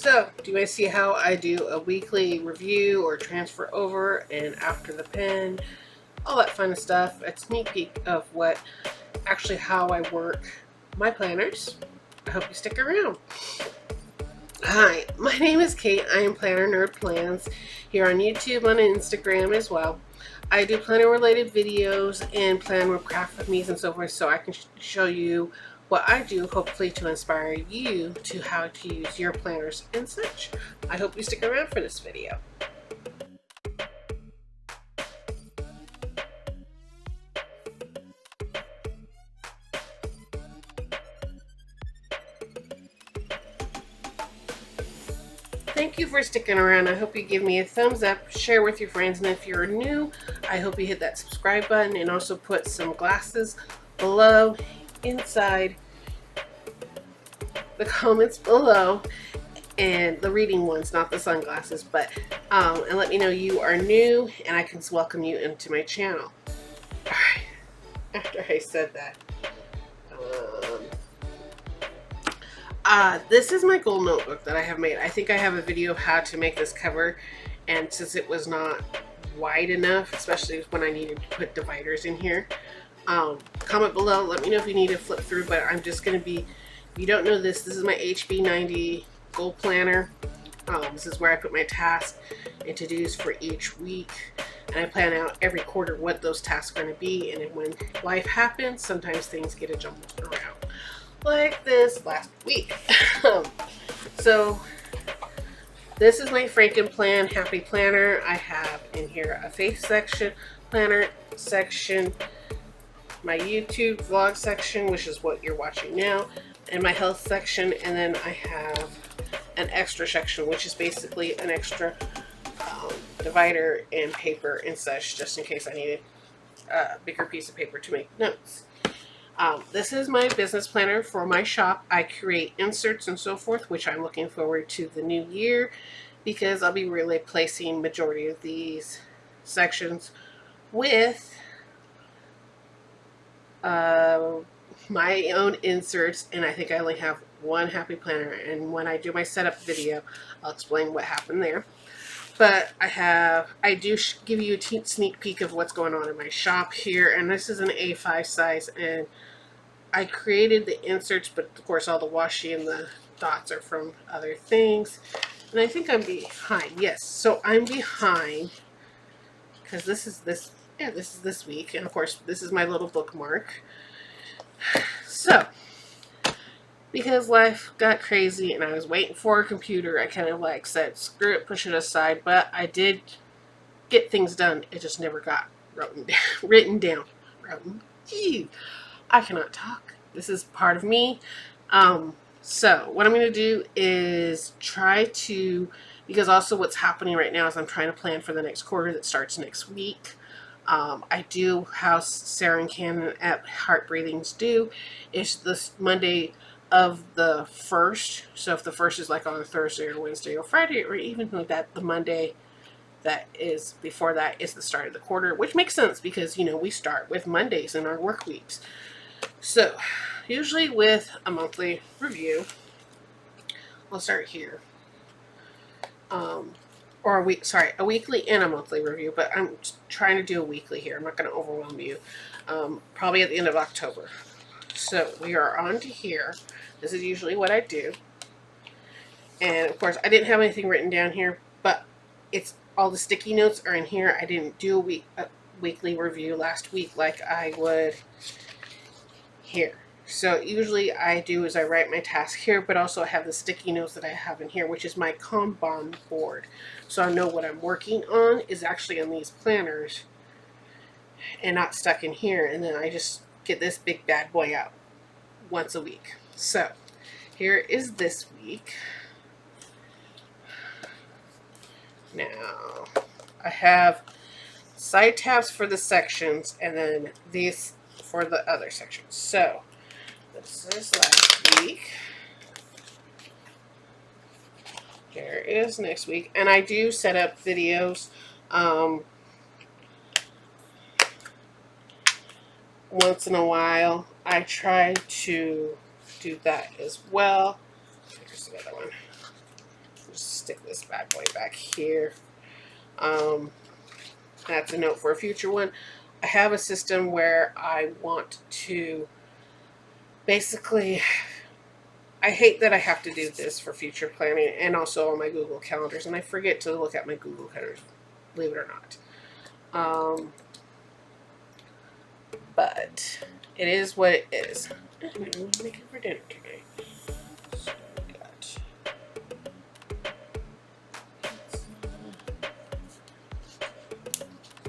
So, do you guys see how I do a weekly review or transfer over and after the pen? All that fun stuff. A sneak peek of how I work my planners. I hope you stick around. Hi, my name is Kate. I am Planner Nerd Plans here on YouTube and Instagram as well. I do planner related videos and plan with craft with me and so forth, so I can show you what I do, hopefully to inspire you to how to use your planners and such. I hope you stick around for this video. Thank you for sticking around. I hope you give me a thumbs up, share with your friends, and if you're new, I hope you hit that subscribe button and also put some glasses below inside the comments below, and the reading ones, not the sunglasses, but and let me know you are new and I can welcome you into my channel. Alright, after I said that, this is my gold notebook that I have made. I think I have a video of how to make this cover, and since it was not wide enough, especially when I needed to put dividers in here, comment below, let me know if you need to flip through, but I'm just going to be, if you don't know this is my HB90 gold planner. This is where I put my tasks and to-dos for each week, and I plan out every quarter what those tasks are going to be, and then when life happens, sometimes things get jumbled around. Like this last week. So this is my Frankenplan Happy Planner. I have in here a faith section, planner section, my YouTube vlog section, which is what you're watching now, and my health section, and then I have an extra section, which is basically an extra divider and paper and such, just in case I needed a bigger piece of paper to make notes. This is my business planner for my shop. I create inserts and so forth, which I'm looking forward to the new year because I'll be really replacing majority of these sections with my own inserts, and I think I only have one happy planner, and when I do my setup video I'll explain what happened there. But I do give you a sneak peek of what's going on in my shop here, and this is an A5 size, and I created the inserts, but of course all the washi and the dots are from other things. And I think I'm behind. Yes, so I'm behind because this is this week, and of course this is my little bookmark. So because life got crazy and I was waiting for a computer, I kind of like said, screw it, push it aside. But I did get things done. It just never got written down. Gee, I cannot talk. This is part of me. So what I'm going to do is try to, because also what's happening right now is I'm trying to plan for the next quarter that starts next week. I do how Sarah and Cannon at Heart Breathings do. It's this Monday of the 1st. So if the 1st is like on a Thursday or Wednesday or Friday, or even like that, the Monday that is before that is the start of the quarter, which makes sense because, you know, we start with Mondays in our work weeks. So usually with a monthly review, I'll start here. Or a weekly and a monthly review, but I'm trying to do a weekly here. I'm not going to overwhelm you. Probably at the end of October. So we are on to here. This is usually what I do. And of course, I didn't have anything written down here, but it's all the sticky notes are in here. I didn't do a weekly review last week like I would here. So usually I do is I write my task here, but also I have the sticky notes that I have in here, which is my Kanban board. So I know what I'm working on is actually on these planners and not stuck in here. And then I just get this big bad boy out once a week. So here is this week. Now I have side tabs for the sections and then these for the other sections. So this is last week. Here is next week. And I do set up videos once in a while. I try to do that as well. Here's the other one. this bad boy back here. That's a note for a future one. I have a system where I want to basically, I hate that I have to do this for future planning and also on my Google calendars, and I forget to look at my Google calendars, believe it or not. But it is what it is. What am I making for dinner today? So we got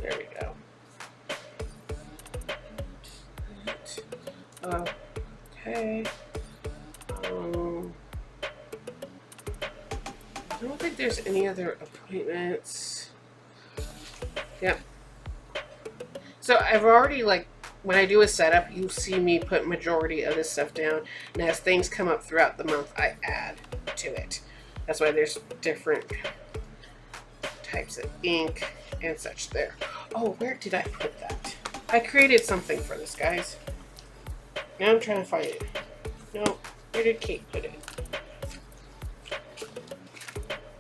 there we go. Okay. I don't think there's any other appointments. Yep. So I've already, like, when I do a setup, you see me put majority of this stuff down, and as things come up throughout the month, I add to it. That's why there's different types of ink and such there. Oh, where did I put that? I created something for this, guys. Now I'm trying to find it. No, where did Kate put it?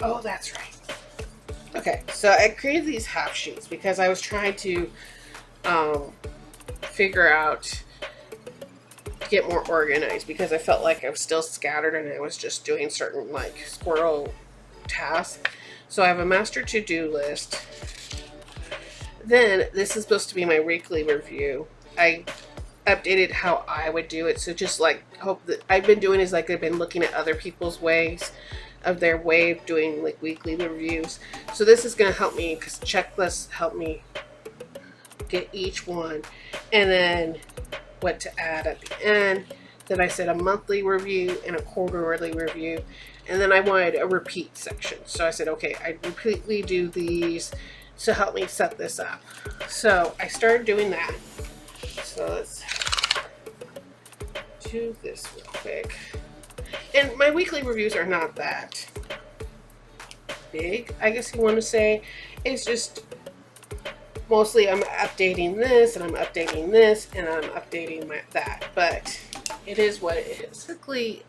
Oh, that's right. Okay, so I created these half sheets because I was trying to figure out, get more organized, because I felt like I was still scattered and I was just doing certain like squirrel tasks. So I have a master to-do list. Then this is supposed to be my weekly review. I updated how I would do it. So just like, hope that I've been doing is like I've been looking at other people's ways of their way of doing like weekly reviews. So this is going to help me because checklists help me get each one, and then what to add at the end. Then I said a monthly review and a quarterly review, and then I wanted a repeat section. So I said, okay, I repeatedly do these to help me set this up. So I started doing that. So let's do this real quick. And my weekly reviews are not that big, I guess you want to say. It's just mostly I'm updating this and I'm updating this and I'm updating that, but it is what it is. Basically,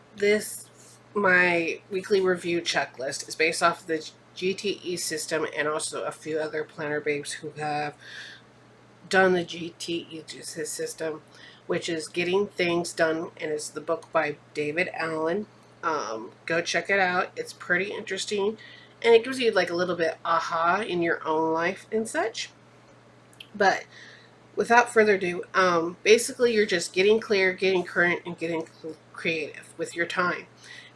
my weekly review checklist is based off of the GTE system and also a few other planner babes who have done the GTE system, which is Getting Things Done, and it's the book by David Allen. Go check it out. It's pretty interesting, and it gives you like a little bit aha in your own life and such. But without further ado, basically you're just getting clear, getting current, and getting creative with your time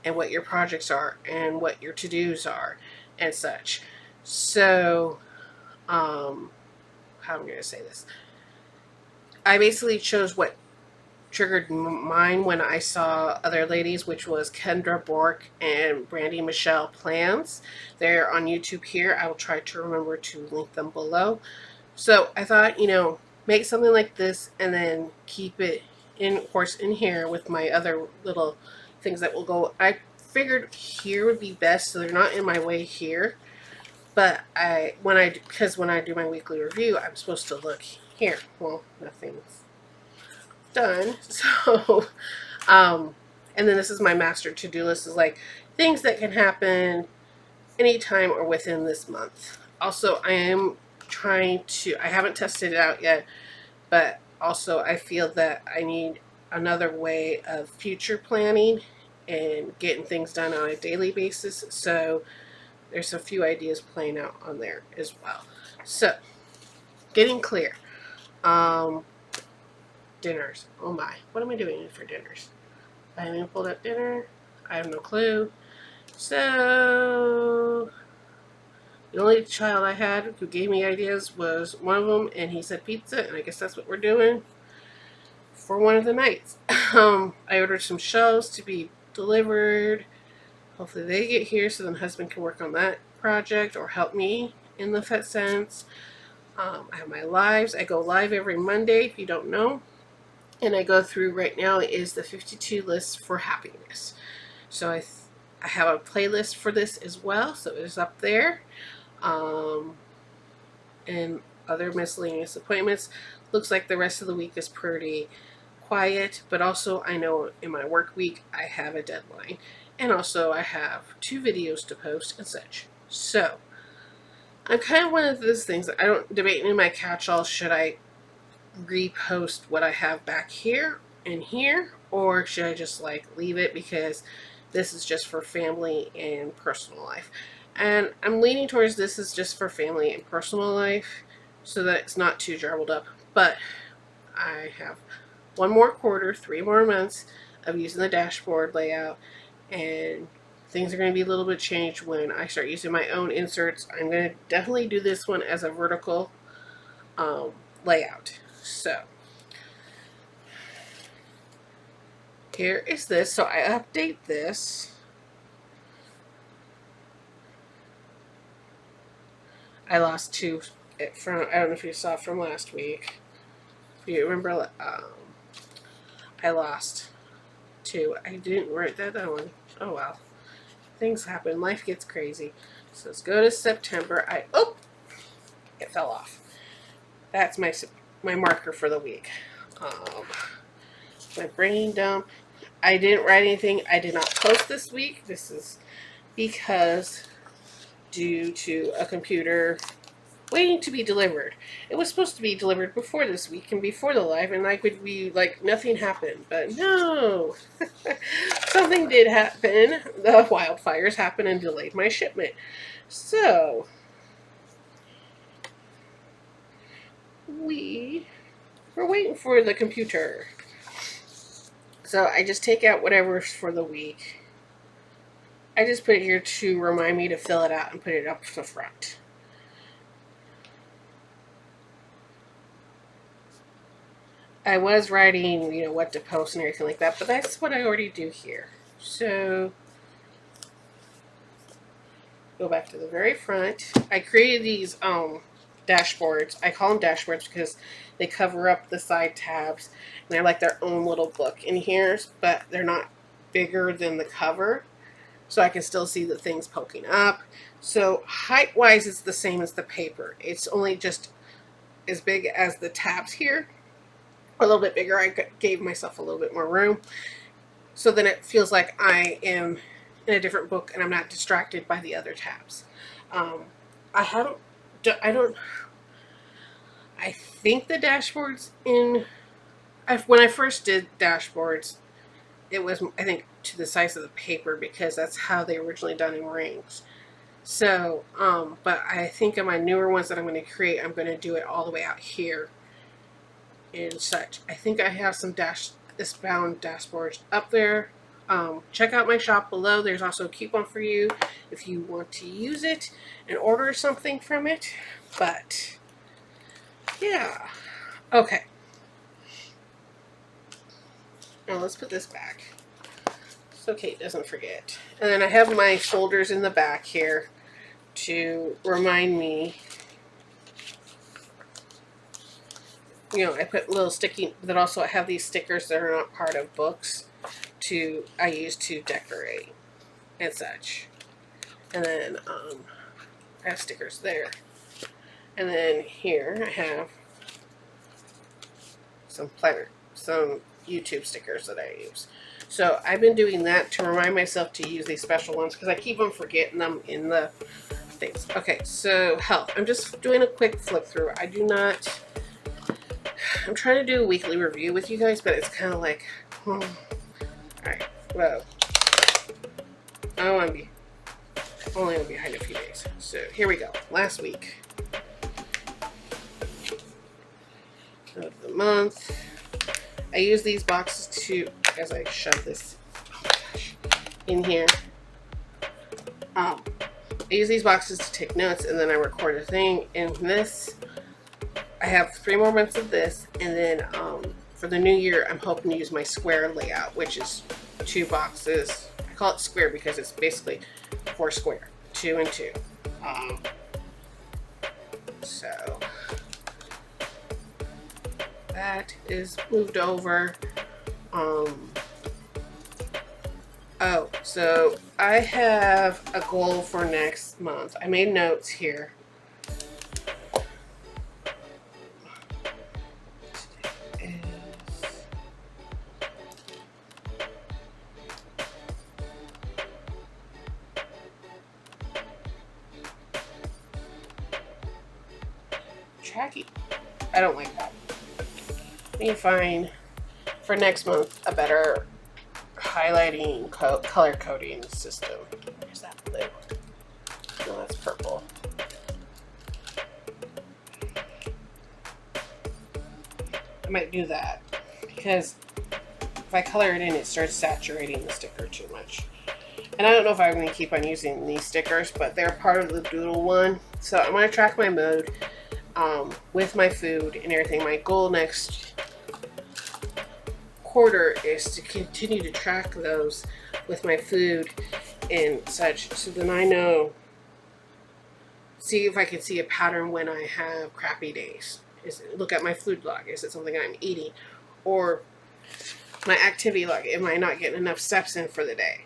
and what your projects are and what your to-dos are and such. So, how am I going to say this? I basically chose what triggered mine when I saw other ladies, which was Kendra Bork and Brandy Michelle Plans. They're on YouTube here. I will try to remember to link them below. So I thought, make something like this and then keep it of course in here with my other little things that will go. I figured here would be best so they're not in my way here. But because when I do my weekly review, I'm supposed to look here. Well, nothing's done. So, and then this is my master to-do list, is like things that can happen anytime or within this month. Also, I haven't tested it out yet, but also I feel that I need another way of future planning and getting things done on a daily basis. So there's a few ideas playing out on there as well. So, getting clear. Dinners. Oh my. What am I doing for dinners? I haven't even pulled up dinner. I have no clue. So, the only child I had who gave me ideas was one of them, and he said pizza, and I guess that's what we're doing for one of the nights. I ordered some shelves to be delivered. Hopefully they get here so then husband can work on that project or help me in the sense. I have my lives. I go live every Monday, if you don't know. And I go through right now is the 52 lists for happiness. So I have a playlist for this as well. So it is up there. And other miscellaneous appointments. Looks like the rest of the week is pretty quiet. But also I know in my work week I have a deadline. and also I have 2 videos to post and such. So I'm kind of one of those things that I don't debate in my catch-all, should I repost what I have back here and here, or should I just like leave it because this is just for family and personal life. And I'm leaning towards this is just for family and personal life so that it's not too jumbled up. But I have 1 more quarter, 3 more months of using the dashboard layout, and things are going to be a little bit changed when I start using my own inserts. I'm going to definitely do this one as a vertical layout. So here is this. So I update this. I lost 2 from, I don't know if you saw from last week. If you remember, I lost 2. I didn't write that down. Oh well. Things happen. Life gets crazy. So let's go to September. It fell off. That's my marker for the week. My brain dump. I didn't write anything. I did not post this week. This is because due to a computer waiting to be delivered. It was supposed to be delivered before this week and before the live, and I could be like, nothing happened. But no, something did happen. The wildfires happened and delayed my shipment. So we were waiting for the computer. So I just take out whatever's for the week. I just put it here to remind me to fill it out and put it up to the front. I was writing, you know, what to post and everything like that, but that's what I already do here. So go back to the very front. I created these dashboards. I call them dashboards because they cover up the side tabs, and they're like their own little book in here, but they're not bigger than the cover, so I can still see the things poking up. So height-wise, it's the same as the paper. It's only just as big as the tabs here. A little bit bigger. I gave myself a little bit more room, so then it feels like I am in a different book and I'm not distracted by the other tabs. I think the dashboards when I first did dashboards, it was, I think, to the size of the paper because that's how they originally done in rings. So, but I think in my newer ones that I'm going to create, I'm going to do it all the way out here and such. I think I have some Discbound dashboards up there. Check out my shop below. There's also a coupon for you if you want to use it and order something from it. But yeah, okay. Now let's put this back so Kate doesn't forget. And then I have my folders in the back here to remind me. You know, I put little sticky, but also I have these stickers that are not part of books I use to decorate and such. And then I have stickers there. And then here I have some YouTube stickers that I use. So I've been doing that to remind myself to use these special ones because I keep on forgetting them in the things. Okay, so health. I'm just doing a quick flip through. I'm trying to do a weekly review with you guys, but it's kind of like, alright, well, I don't want to be only behind a few days. So here we go. Last week of the month, I use these boxes to, as I shove this in here, I use these boxes to take notes, and then I record a thing in this. I have 3 more months of this, and then for the new year, I'm hoping to use my square layout, which is 2 boxes. I call it square because it's basically 4 square, 2 and 2. So that is moved over. Oh, so I have a goal for next month. I made notes here. tracky. I don't like that. We need to find for next month a better highlighting color coding system. Where's that blue? No, that's purple. I might do that because if I color it in, it starts saturating the sticker too much. And I don't know if I'm going to keep on using these stickers, but they're part of the doodle one. So I'm going to track my mood with my food and everything. My goal next quarter is to continue to track those with my food and such. So then I know, see if I can see a pattern when I have crappy days. Look at my food log. Is it something I'm eating? Or my activity log. Am I not getting enough steps in for the day?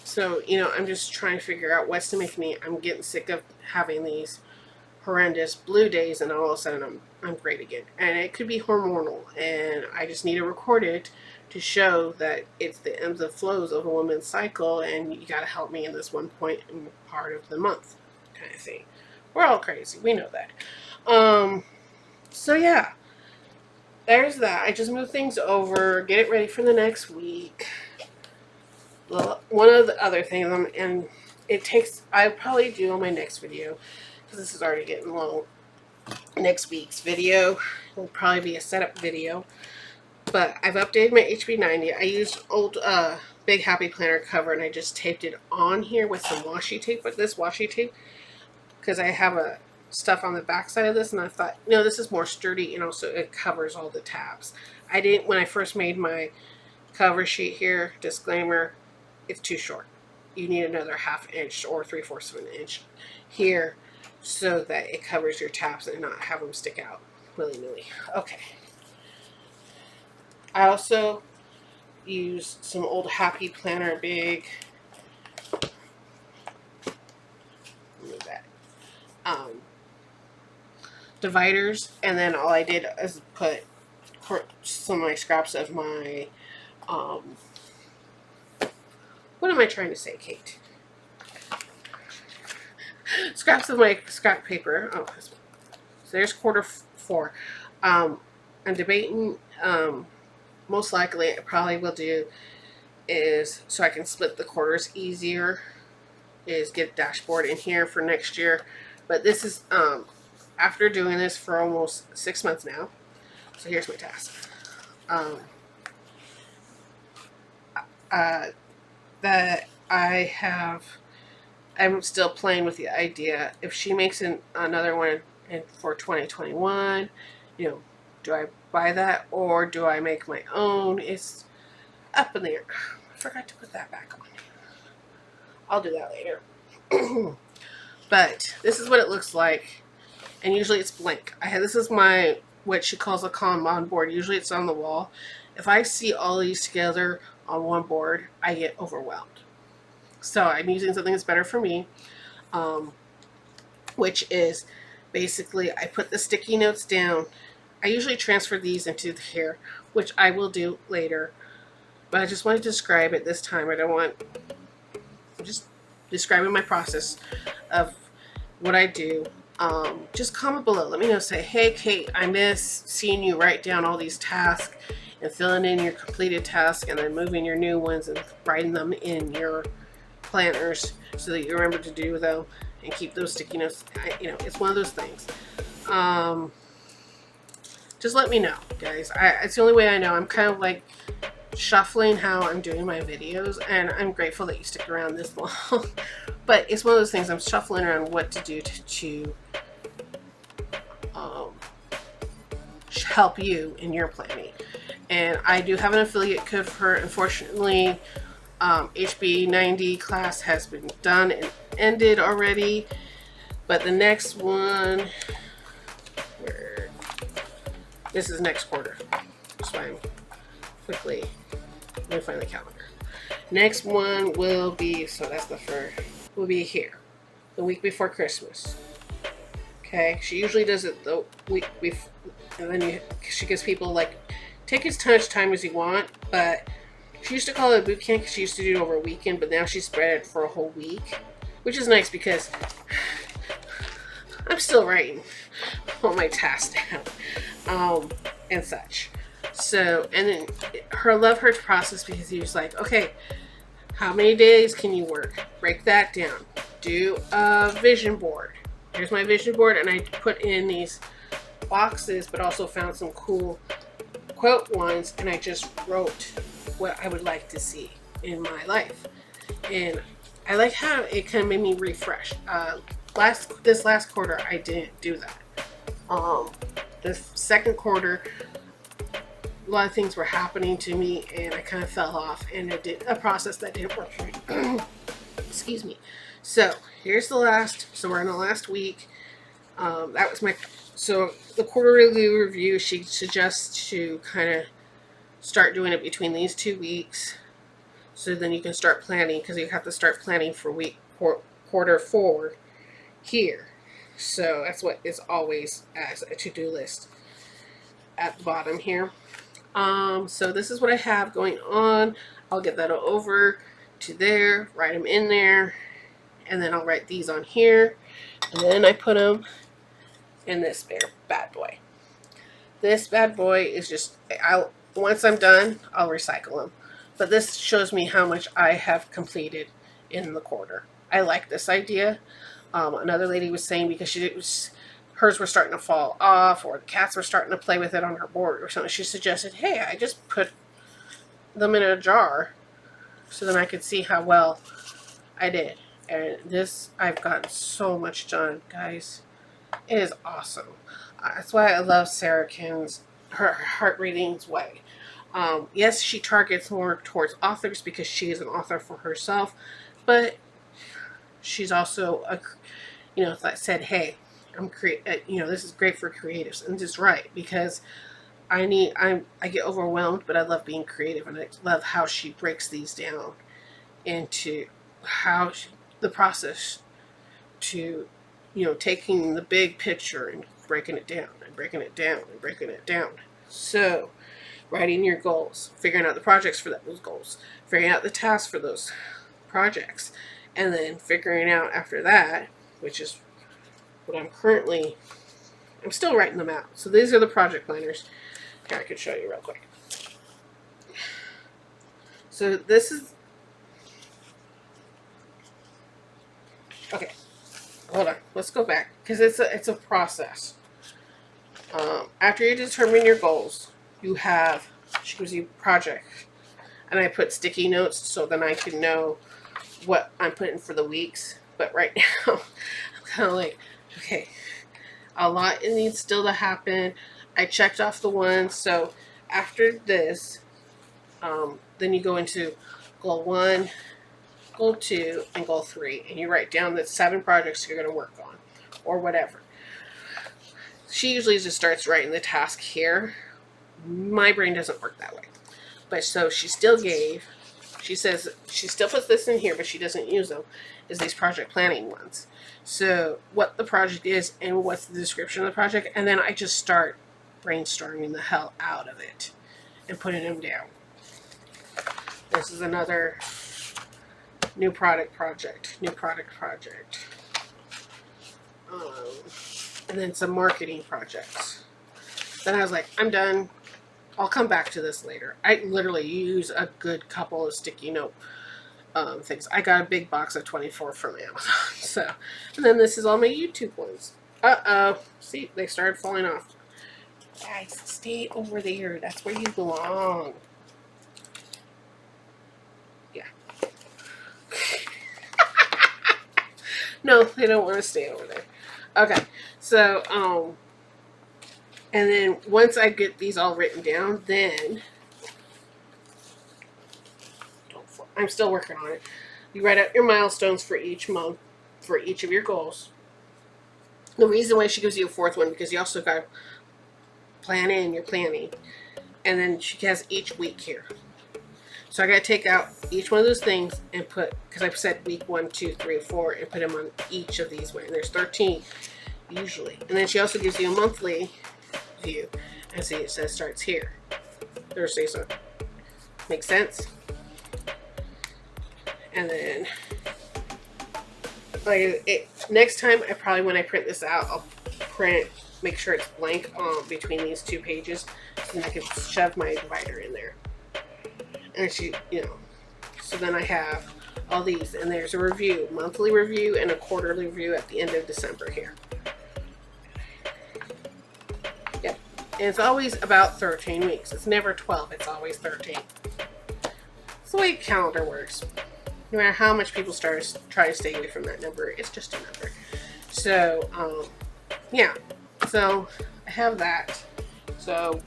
So, you know, I'm just trying to figure out what's to make me, I'm getting sick of having these horrendous blue days and all of a sudden I'm great again. And it could be hormonal and I just need to record it to show that it's the ebbs and flows of a woman's cycle and you got to help me in this one point and part of the month kind of thing. We're all crazy. We know that. So yeah, there's that. I just moved things over, get it ready for the next week. One of the other things, and it takes, I'll probably do on my next video, because this is already getting long. Next week's video will probably be a setup video, but I've updated my HB90. I used old Big Happy Planner cover, and I just taped it on here with some washi tape, with this washi tape, because I have a stuff on the back side of this, and I thought, no, this is more sturdy, you know, so it covers all the tabs. I didn't, when I first made my cover sheet here, disclaimer, it's too short. You need another 1/2 inch or 3/4 of an inch here so that it covers your tabs and not have them stick out willy-nilly. Okay. I also used some old Happy Planner big, move that, dividers, and then all I did is put some of my scraps of my what am I trying to say, Kate? Scraps of my scrap paper. Oh, so there's Q4. I'm debating, most likely I probably will do is, so I can split the quarters easier, is get a dashboard in here for next year. But this is, after doing this for almost 6 months now, so here's my task. That I'm still playing with the idea, if she makes another one for 2021, you know, do I buy that or do I make my own? It's up in the air. I forgot to put that back on. I'll do that later. But this is what it looks like, and usually it's blank. This is my, what she calls a Kanban board. Usually it's on the wall. If I see all these together on one board, I get overwhelmed. So I'm using something that's better for me, which is basically I put the sticky notes down. I usually transfer these into here, which I will do later, but I just want to describe it this time. I'm just describing my process of what I do. Just comment below. Let me know. Say, hey Kate, I miss seeing you write down all these tasks and filling in your completed tasks and then moving your new ones and writing them in your planners so that you remember to do them and keep those sticky notes. You know, it's one of those things. Just let me know, guys. It's the only way I know. I'm kind of like shuffling how I'm doing my videos, and I'm grateful that you stick around this long. But it's one of those things, I'm shuffling around what to do to help you in your planning. And I do have an affiliate code for her. Unfortunately, HB90 class has been done and ended already, but the next one, this is next quarter. So I'm quickly, let me find the calendar. Next one will be, so that's the first, will be here, the week before Christmas. Okay, she usually does it the week before, and then she gives people like, take as much time as you want, but she used to call it a boot camp because she used to do it over a weekend, but now she spread it for a whole week, which is nice because I'm still writing all my tasks down, and such. So, and then her love her process because he was like, okay, how many days can you work? Break that down. Do a vision board. Here's my vision board, and I put in these boxes, but also found some cool quote ones, and I just wrote what I would like to see in my life. And I like how it kind of made me refresh. This last quarter, I didn't do that. The second quarter, a lot of things were happening to me, and I kind of fell off, and I did a process that didn't work for me. Excuse me. So here's the last. So we're in the last week. That was my. So the quarterly review, she suggests to kind of start doing it between these 2 weeks. So then you can start planning, because you have to start planning for quarter 4 here. So that's what is always as a to-do list at the bottom here. So this is what I have going on. I'll get that over to there, write them in there, and then I'll write these on here, and then I put them in this bad boy. This bad boy is just, once I'm done, I'll recycle them. But this shows me how much I have completed in the quarter. I like this idea. Another lady was saying because hers were starting to fall off, or the cats were starting to play with it on her board or something, she suggested, hey, I just put them in a jar so then I could see how well I did. And this, I've gotten so much done, guys. It is awesome. That's why I love Sarah Kim's, her heart readings way. Yes, she targets more towards authors because she is an author for herself, but she's also that said, hey, this is great for creatives, and this is right, because I get overwhelmed, but I love being creative, and I love how she breaks these down into the process to, taking the big picture and breaking it down and breaking it down and breaking it down. So, writing your goals, figuring out the projects for those goals, figuring out the tasks for those projects, and then figuring out after that, which is what I'm still writing them out. So these are the project planners. Here, I could show you real quick. So this is, okay, hold on, let's go back, because it's a process. After you determine your goals, she gives you projects, and I put sticky notes so then I can know what I'm putting for the weeks. But right now, I'm kind of like, okay, a lot needs still to happen. I checked off the ones. So after this, then you go into goal 1, goal 2, and goal 3, and you write down the 7 projects you're going to work on, or whatever. She usually just starts writing the task here. My brain doesn't work that way. But so she says she still puts this in here, but she doesn't use them, is these project planning ones. So what the project is and what's the description of the project, and then I just start brainstorming the hell out of it and putting them down. This is another new product project. And then some marketing projects. Then I was like, I'm done. I'll come back to this later. I literally use a good couple of sticky note things. I got a big box of 24 from Amazon. So, and then this is all my YouTube ones. See, they started falling off. Guys, stay over there. That's where you belong. Yeah. No, they don't want to stay over there. Okay, so, and then once I get these all written down, then, I'm still working on it. You write out your milestones for each month, for each of your goals. The reason why she gives you a 4th one, because you also got to plan in your planning. And then she has each week here. So I got to take out each one of those things and put, because I've said week 1, 2, 3, 4, and put them on each of these. And there's 13 usually. And then she also gives you a monthly view. And see, it says starts here. Thursday, so makes sense. And then Next time, when I print this out, I'll make sure it's blank between these two pages, so I can shove my divider in there. And so then I have all these, and there's a review, monthly review, and a quarterly review at the end of December here. Yep, and it's always about 13 weeks. It's never 12. It's always 13. It's the way calendar works. No matter how much people try to stay away from that number, it's just a number. So, yeah. So I have that. So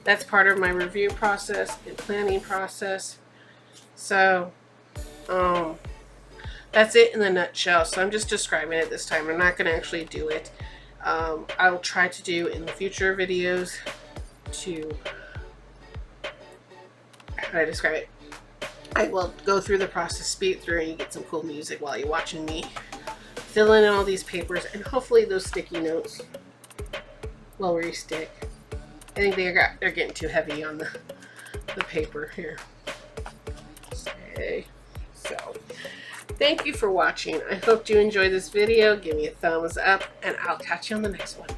that's part of my review process and planning process. So, that's it in the nutshell. So I'm just describing it this time. I'm not going to actually do it. I'll try to do in the future videos how do I describe it? I will go through the process, speed through, and you get some cool music while you're watching me fill in all these papers, and hopefully those sticky notes will re-stick. I think they're getting too heavy on the paper here. Okay, so thank you for watching. I hope you enjoyed this video. Give me a thumbs up, and I'll catch you on the next one.